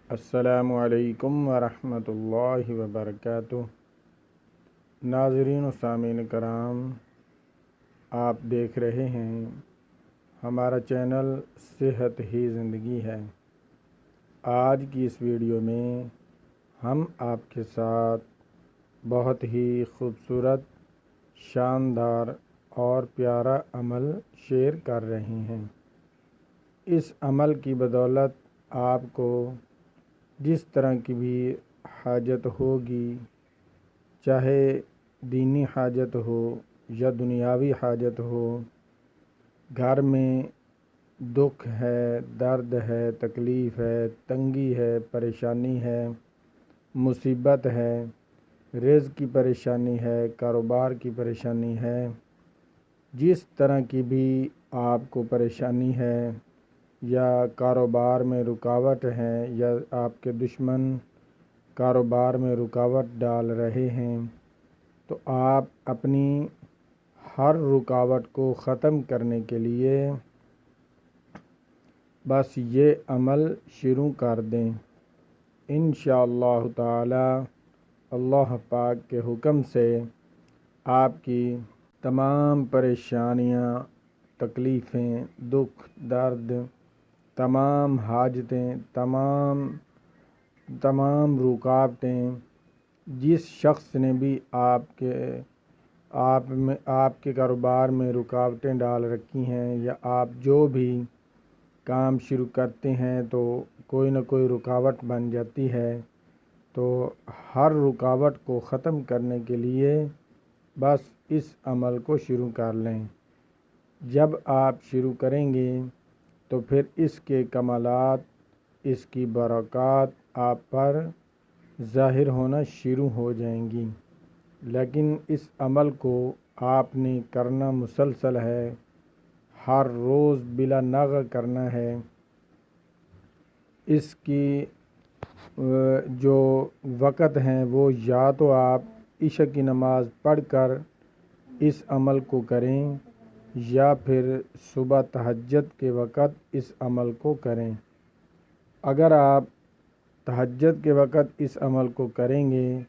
السلام علیکم ورحمۃ اللہ وبرکاتہ۔ ناظرین و سامعین کرام، آپ دیکھ رہے ہیں ہمارا چینل صحت ہی زندگی ہے۔ آج کی اس ویڈیو میں ہم آپ کے ساتھ بہت ہی خوبصورت، شاندار اور پیارا عمل شیئر کر رہے ہیں۔ اس عمل کی بدولت آپ کو جس طرح کی بھی حاجت ہوگی، چاہے دینی حاجت ہو یا دنیاوی حاجت ہو، گھر میں دکھ ہے، درد ہے، تکلیف ہے، تنگی ہے، پریشانی ہے، مصیبت ہے، رزق کی پریشانی ہے، کاروبار کی پریشانی ہے، جس طرح کی بھی آپ کو پریشانی ہے، یا کاروبار میں رکاوٹ ہے، یا آپ کے دشمن کاروبار میں رکاوٹ ڈال رہے ہیں، تو آپ اپنی ہر رکاوٹ کو ختم کرنے کے لیے بس یہ عمل شروع کر دیں۔ انشاءاللہ تعالی اللہ پاک کے حکم سے آپ کی تمام پریشانیاں، تکلیفیں، دکھ، درد، تمام حاجتیں، تمام رکاوٹیں، جس شخص نے بھی آپ کے کاروبار میں رکاوٹیں ڈال رکھی ہیں، یا آپ جو بھی کام شروع کرتے ہیں تو کوئی نہ کوئی رکاوٹ بن جاتی ہے، تو ہر رکاوٹ کو ختم کرنے کے لیے بس اس عمل کو شروع کر لیں۔ جب آپ شروع کریں گے تو پھر اس کے کمالات، اس کی برکات آپ پر ظاہر ہونا شروع ہو جائیں گی۔ لیکن اس عمل کو آپ نے کرنا مسلسل ہے، ہر روز بلا ناغہ کرنا ہے۔ اس کی جو وقت ہیں وہ یا تو آپ عشاء کی نماز پڑھ کر اس عمل کو کریں، یا پھر صبح تہجد کے وقت اس عمل کو کریں۔ اگر آپ تہجد کے وقت اس عمل کو کریں گے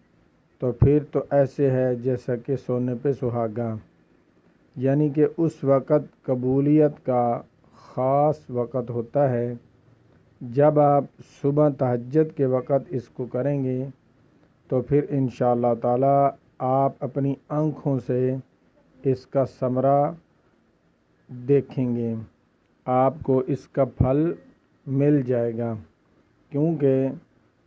تو پھر تو ایسے ہے جیسا کہ سونے پہ سہاگا، یعنی کہ اس وقت قبولیت کا خاص وقت ہوتا ہے۔ جب آپ صبح تہجد کے وقت اس کو کریں گے تو پھر انشاءاللہ تعالی آپ اپنی آنکھوں سے اس کا ثمرہ دیکھیں گے، آپ کو اس کا پھل مل جائے گا، کیونکہ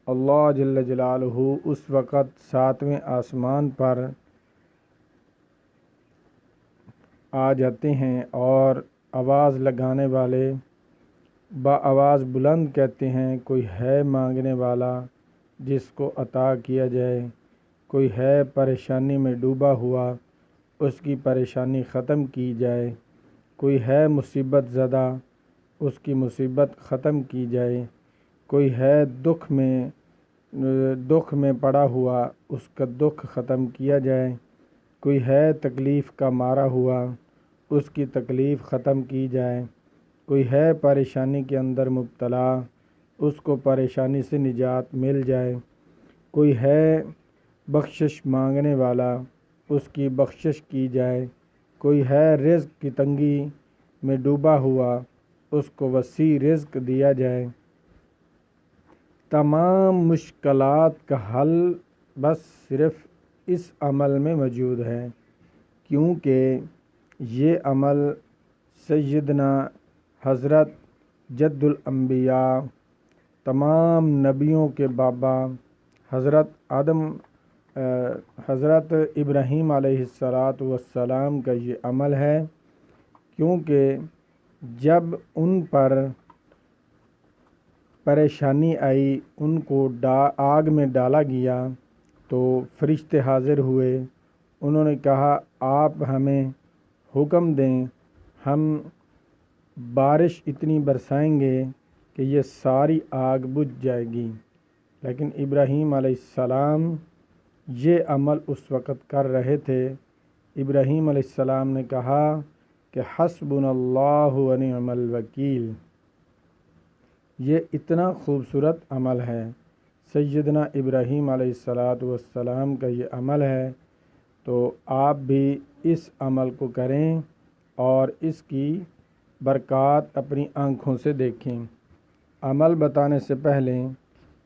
اللہ جل جلالہ اس وقت 7ویں آسمان پر آ جاتے ہیں اور آواز لگانے والے آواز بلند کہتے ہیں، کوئی ہے مانگنے والا جس کو عطا کیا جائے، کوئی ہے پریشانی میں ڈوبا ہوا اس کی پریشانی ختم کی جائے، کوئی ہے مصیبت زدہ اس کی مصیبت ختم کی جائے، کوئی ہے دکھ میں پڑا ہوا اس کا دکھ ختم کیا جائے، کوئی ہے تکلیف کا مارا ہوا اس کی تکلیف ختم کی جائے، کوئی ہے پریشانی کے اندر مبتلا اس کو پریشانی سے نجات مل جائے، کوئی ہے بخشش مانگنے والا اس کی بخشش کی جائے، کوئی ہے رزق کی تنگی میں ڈوبا ہوا اس کو وسیع رزق دیا جائے۔ تمام مشکلات کا حل بس صرف اس عمل میں موجود ہے، کیونکہ یہ عمل سیدنا حضرت جد الانبیاء، تمام نبیوں کے بابا حضرت ابراہیم علیہ السلام کا یہ عمل ہے، کیونکہ جب ان پر پریشانی آئی، ان کو آگ میں ڈالا گیا تو فرشتے حاضر ہوئے، انہوں نے کہا آپ ہمیں حکم دیں، ہم بارش اتنی برسائیں گے کہ یہ ساری آگ بجھ جائے گی۔ لیکن ابراہیم علیہ السلام یہ عمل اس وقت کر رہے تھے۔ ابراہیم علیہ السلام نے کہا کہ حسبنا اللہ و نعم الوکیل، یہ اتنا خوبصورت عمل ہے، سیدنا ابراہیم علیہ السلام کا یہ عمل ہے، تو آپ بھی اس عمل کو کریں اور اس کی برکات اپنی آنکھوں سے دیکھیں۔ عمل بتانے سے پہلے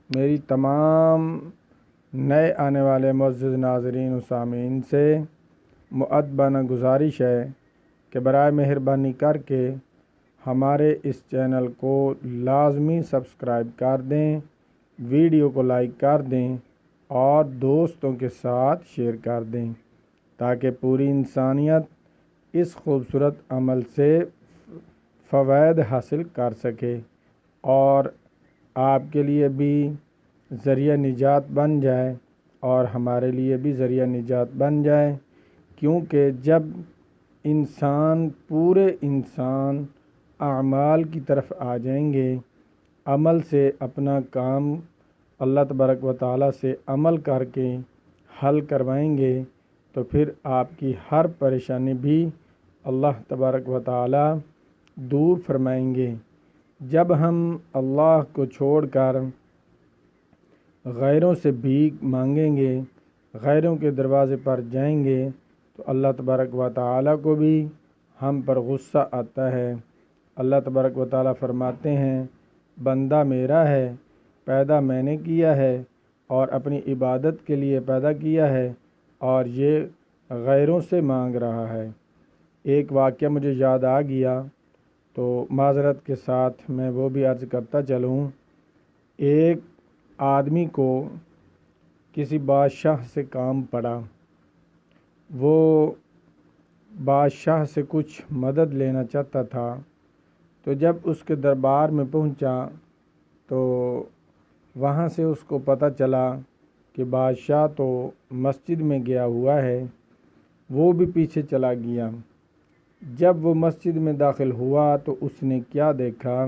میری تمام نئے آنے والے معزز ناظرین و سامعین سے مؤدبانہ گزارش ہے کہ برائے مہربانی کر کے ہمارے اس چینل کو لازمی سبسکرائب کر دیں، ویڈیو کو لائک کر دیں اور دوستوں کے ساتھ شیئر کر دیں تاکہ پوری انسانیت اس خوبصورت عمل سے فوائد حاصل کر سکے اور آپ کے لیے بھی ذریعہ نجات بن جائے اور ہمارے لیے بھی ذریعہ نجات بن جائے، کیونکہ جب پورے انسان اعمال کی طرف آ جائیں گے، عمل سے اپنا کام اللہ تبارک و تعالیٰ سے عمل کر کے حل کروائیں گے، تو پھر آپ کی ہر پریشانی بھی اللہ تبارک و تعالیٰ دور فرمائیں گے۔ جب ہم اللہ کو چھوڑ کر غیروں سے بھیک مانگیں گے، غیروں کے دروازے پر جائیں گے، تو اللہ تبارک و تعالیٰ کو بھی ہم پر غصہ آتا ہے۔ اللہ تبارک و تعالیٰ فرماتے ہیں، بندہ میرا ہے، پیدا میں نے کیا ہے اور اپنی عبادت کے لیے پیدا کیا ہے، اور یہ غیروں سے مانگ رہا ہے۔ ایک واقعہ مجھے یاد آ گیا تو معذرت کے ساتھ میں وہ بھی عرض کرتا چلوں۔ ایک آدمی کو کسی بادشاہ سے کام پڑا، وہ بادشاہ سے کچھ مدد لینا چاہتا تھا، تو جب اس کے دربار میں پہنچا تو وہاں سے اس کو پتہ چلا کہ بادشاہ تو مسجد میں گیا ہوا ہے، وہ بھی پیچھے چلا گیا۔ جب وہ مسجد میں داخل ہوا تو اس نے کیا دیکھا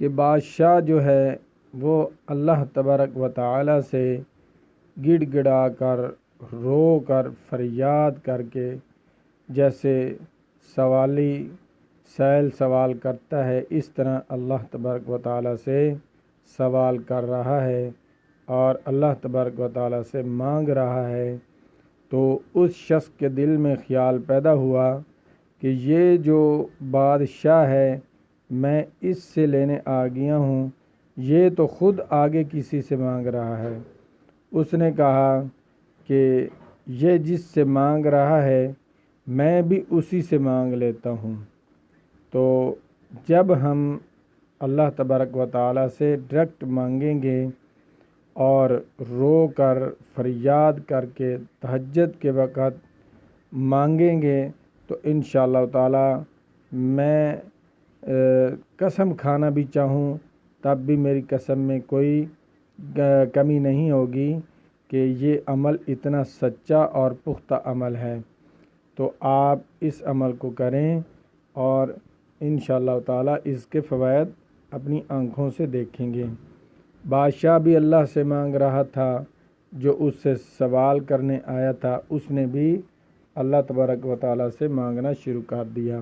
کہ بادشاہ جو ہے وہ اللہ تبارک و تعالیٰ سے گڑ گڑا کر، رو کر، فریاد کر کے، جیسے سوالی سوال کرتا ہے، اس طرح اللہ تبارک و تعالیٰ سے سوال کر رہا ہے اور اللہ تبارک و تعالیٰ سے مانگ رہا ہے۔ تو اس شخص کے دل میں خیال پیدا ہوا کہ یہ جو بادشاہ ہے، میں اس سے لینے آ گیا ہوں، یہ تو خود آگے کسی سے مانگ رہا ہے۔ اس نے کہا کہ یہ جس سے مانگ رہا ہے میں بھی اسی سے مانگ لیتا ہوں۔ تو جب ہم اللہ تبارک و تعالیٰ سے ڈائریکٹ مانگیں گے اور رو کر، فریاد کر کے، تہجد کے وقت مانگیں گے، تو انشاءاللہ تعالیٰ میں قسم کھانا بھی چاہوں تب بھی میری قسم میں کوئی کمی نہیں ہوگی کہ یہ عمل اتنا سچا اور پختہ عمل ہے۔ تو آپ اس عمل کو کریں اور انشاءاللہ تعالیٰ اس کے فوائد اپنی آنکھوں سے دیکھیں گے۔ بادشاہ بھی اللہ سے مانگ رہا تھا، جو اس سے سوال کرنے آیا تھا اس نے بھی اللہ تبارک و تعالیٰ سے مانگنا شروع کر دیا۔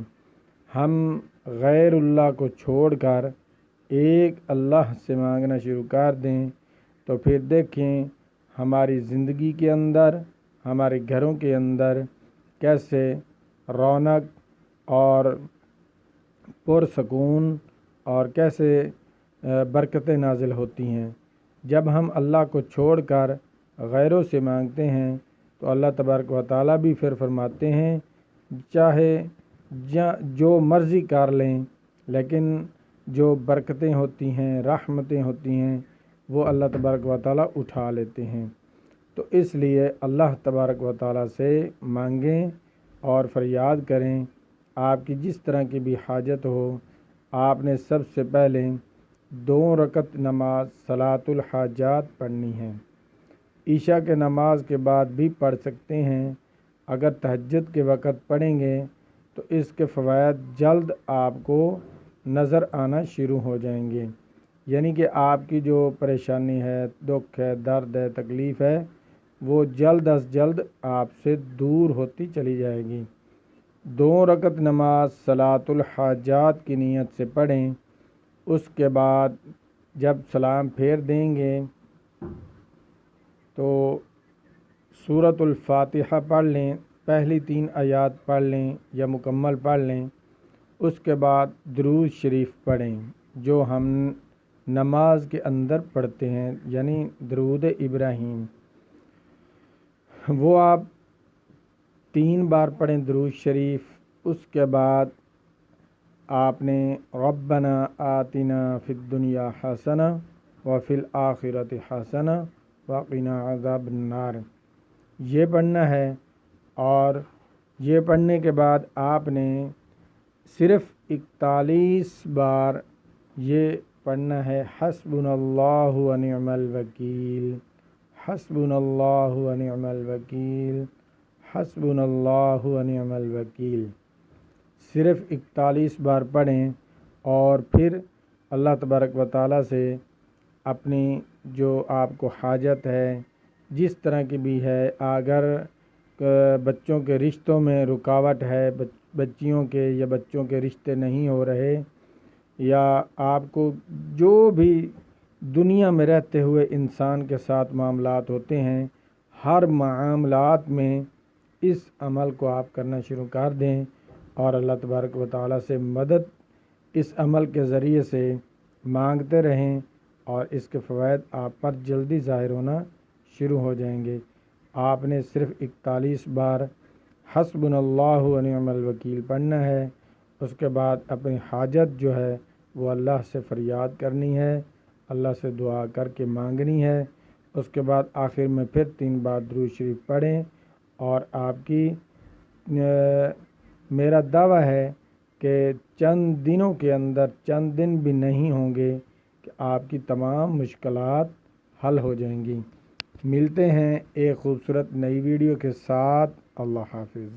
ہم غیر اللہ کو چھوڑ کر ایک اللہ سے مانگنا شروع کر دیں تو پھر دیکھیں ہماری زندگی کے اندر، ہمارے گھروں کے اندر کیسے رونق اور پرسکون اور کیسے برکتیں نازل ہوتی ہیں۔ جب ہم اللہ کو چھوڑ کر غیروں سے مانگتے ہیں تو اللہ تبارک و تعالیٰ بھی پھر فرماتے ہیں چاہے جو مرضی کر لیں، لیکن جو برکتیں ہوتی ہیں، رحمتیں ہوتی ہیں، وہ اللہ تبارک و تعالیٰ اٹھا لیتے ہیں۔ تو اس لیے اللہ تبارک و تعالیٰ سے مانگیں اور فریاد کریں۔ آپ کی جس طرح کی بھی حاجت ہو، آپ نے سب سے پہلے 2 رکعت نماز صلاۃ الحاجات پڑھنی ہے۔ عشاء کے نماز کے بعد بھی پڑھ سکتے ہیں۔ اگر تہجد کے وقت پڑھیں گے تو اس کے فوائد جلد آپ کو نظر آنا شروع ہو جائیں گے، یعنی کہ آپ کی جو پریشانی ہے، دکھ ہے، درد ہے، تکلیف ہے، وہ جلد از جلد آپ سے دور ہوتی چلی جائے گی۔ 2 رکعت نماز صلاۃ الحاجات کی نیت سے پڑھیں اس کے بعد جب سلام پھیر دیں گے تو سورۃ الفاتحہ پڑھ لیں، پہلی 3 آیات پڑھ لیں یا مکمل پڑھ لیں، اس کے بعد درود شریف پڑھیں جو ہم نماز کے اندر پڑھتے ہیں، یعنی درود ابراہیم، وہ آپ 3 بار پڑھیں درود شریف۔ اس کے بعد آپ نے ربنا آتنا فی الدنیا حسنہ وفی الآخرۃ حسنہ وقنا عذاب النار یہ پڑھنا ہے، اور یہ پڑھنے کے بعد آپ نے صرف 41 بار یہ پڑھنا ہے حسبنا اللہ ونعم الوکیل، حسبنا اللہ ونعم الوکیل، حسبنا اللہ ونعم الوکیل، صرف 41 بار پڑھیں، اور پھر اللہ تبارک و تعالیٰ سے اپنی جو آپ کو حاجت ہے جس طرح کی بھی ہے، اگر بچوں کے رشتوں میں رکاوٹ ہے، بچیوں کے یا بچوں کے رشتے نہیں ہو رہے، یا آپ کو جو بھی دنیا میں رہتے ہوئے انسان کے ساتھ معاملات ہوتے ہیں، ہر معاملات میں اس عمل کو آپ کرنا شروع کر دیں، اور اللہ تبارک و تعالیٰ سے مدد اس عمل کے ذریعے سے مانگتے رہیں، اور اس کے فوائد آپ پر جلدی ظاہر ہونا شروع ہو جائیں گے۔ آپ نے صرف 41 بار حسبنا اللہ ونعم الوکیل پڑھنا ہے، اس کے بعد اپنی حاجت جو ہے وہ اللہ سے فریاد کرنی ہے، اللہ سے دعا کر کے مانگنی ہے، اس کے بعد آخر میں پھر 3 بار درود شریف پڑھیں، اور آپ کی میرا دعویٰ ہے کہ چند دنوں کے اندر، چند دن بھی نہیں ہوں گے کہ آپ کی تمام مشکلات حل ہو جائیں گی۔ ملتے ہیں ایک خوبصورت نئی ویڈیو کے ساتھ۔ اللہ حافظ۔